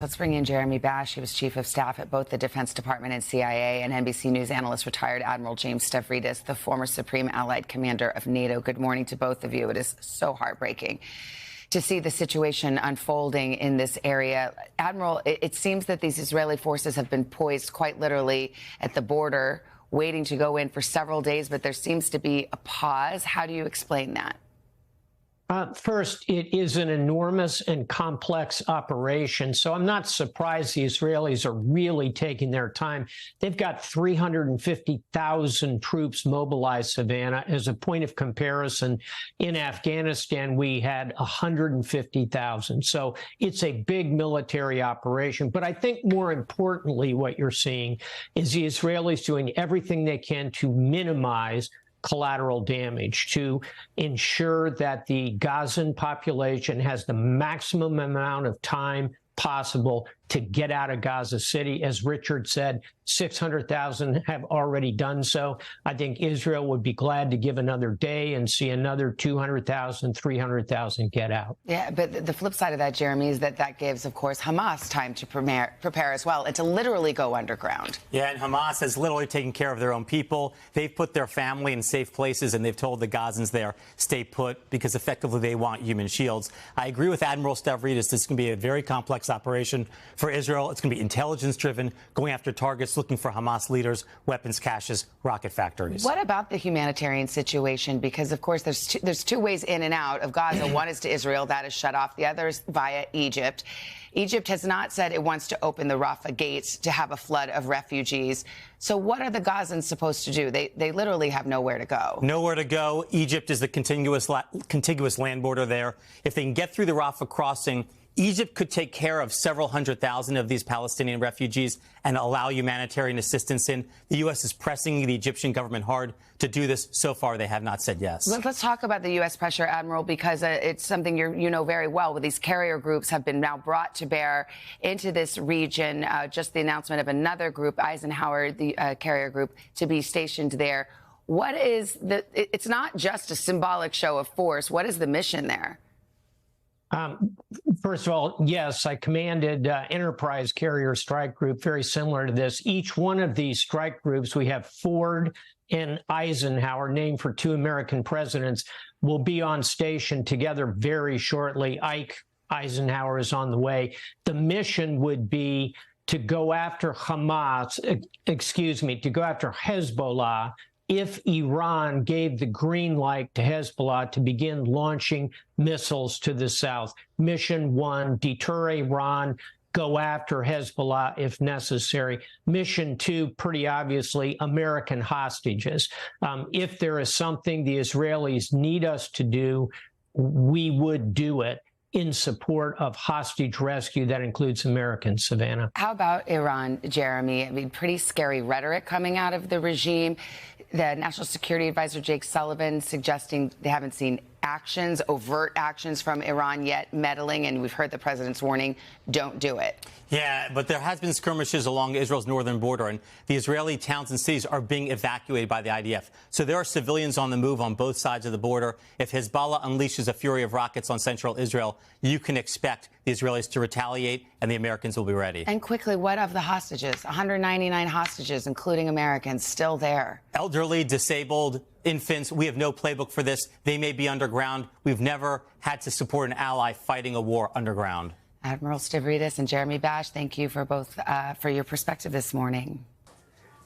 Let's bring in Jeremy Bash. He was chief of staff at both the Defense Department and CIA, and NBC News analyst, retired Admiral James Stavridis, the former Supreme Allied Commander of NATO. Good morning to both of you. It is so heartbreaking to see the situation unfolding in this area. Admiral, it seems that these Israeli forces have been poised quite literally at the border, waiting to go in for several days, but there seems to be a pause. How do you explain that? First, it is an enormous and complex operation, so I'm not surprised the Israelis are really taking their time. They've got 350,000 troops mobilized, Savannah. As a point of comparison, in Afghanistan, we had 150,000. So it's a big military operation. But I think more importantly, what you're seeing is the Israelis doing everything they can to minimize collateral damage, to ensure that the Gazan population has the maximum amount of time possible to get out of Gaza City. As Richard said, 600,000 have already done so. I think Israel would be glad to give another day and see another 200,000, 300,000 get out. Yeah, but the flip side of that, Jeremy, is that gives, of course, Hamas time to prepare as well and to literally go underground. Yeah, and Hamas has literally taken care of their own people. They've put their family in safe places, and they've told the Gazans there, stay put, because effectively they want human shields. I agree with Admiral Stavridis. This is going to be a very complex operation for Israel. It's going to be intelligence-driven, going after targets, looking for Hamas leaders, weapons caches, rocket factories. What about the humanitarian situation? Because, of course, there's two ways in and out of Gaza. One is to Israel. That is shut off. The other is via Egypt. Egypt has not said it wants to open the Rafah gates to have a flood of refugees. So what are the Gazans supposed to do? They literally have nowhere to go. Nowhere to go. Egypt is the contiguous land border there. If they can get through the Rafah crossing, Egypt could take care of several 100,000 of these Palestinian refugees and allow humanitarian assistance in. The U.S. is pressing the Egyptian government hard to do this. So far, they have not said yes. Let's talk about the U.S. pressure, Admiral, because it's something you know very well. With these carrier groups have been now brought to bear into this region. Just the announcement of another group, Eisenhower, the carrier group, to be stationed there. What is it's not just a symbolic show of force. What is the mission there? First of all, yes, I commanded Enterprise Carrier Strike Group, very similar to this. Each one of these strike groups, we have Ford and Eisenhower, named for two American presidents, will be on station together very shortly. Ike Eisenhower is on the way. The mission would be to go after to go after Hezbollah if Iran gave the green light to Hezbollah to begin launching missiles to the south. Mission one, deter Iran, go after Hezbollah if necessary. Mission two, pretty obviously, American hostages. If there is something the Israelis need us to do, we would do it in support of hostage rescue. That includes Americans, Savannah. How about Iran, Jeremy? I mean, pretty scary rhetoric coming out of the regime. The National Security Advisor, Jake Sullivan, suggesting they haven't seen actions, overt actions from Iran yet, meddling, and we've heard the president's warning, don't do it. Yeah, but there has been skirmishes along Israel's northern border, and the Israeli towns and cities are being evacuated by the IDF. So there are civilians on the move on both sides of the border. If Hezbollah unleashes a fury of rockets on central Israel, you can expect the Israelis to retaliate, and the Americans will be ready. And quickly, what of the hostages? 199 hostages, including Americans, still there. Elderly, disabled, infants. We have no playbook for this. They may be underground. We've never had to support an ally fighting a war underground. Admiral Stavridis and Jeremy Bash, thank you for both for your perspective this morning.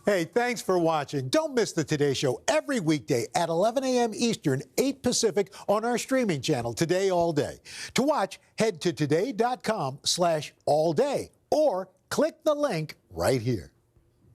Hey, thanks for watching. Don't miss the Today Show every weekday at 11 a.m. Eastern, 8 Pacific on our streaming channel, Today All Day. To watch, head to today.com/allday or click the link right here.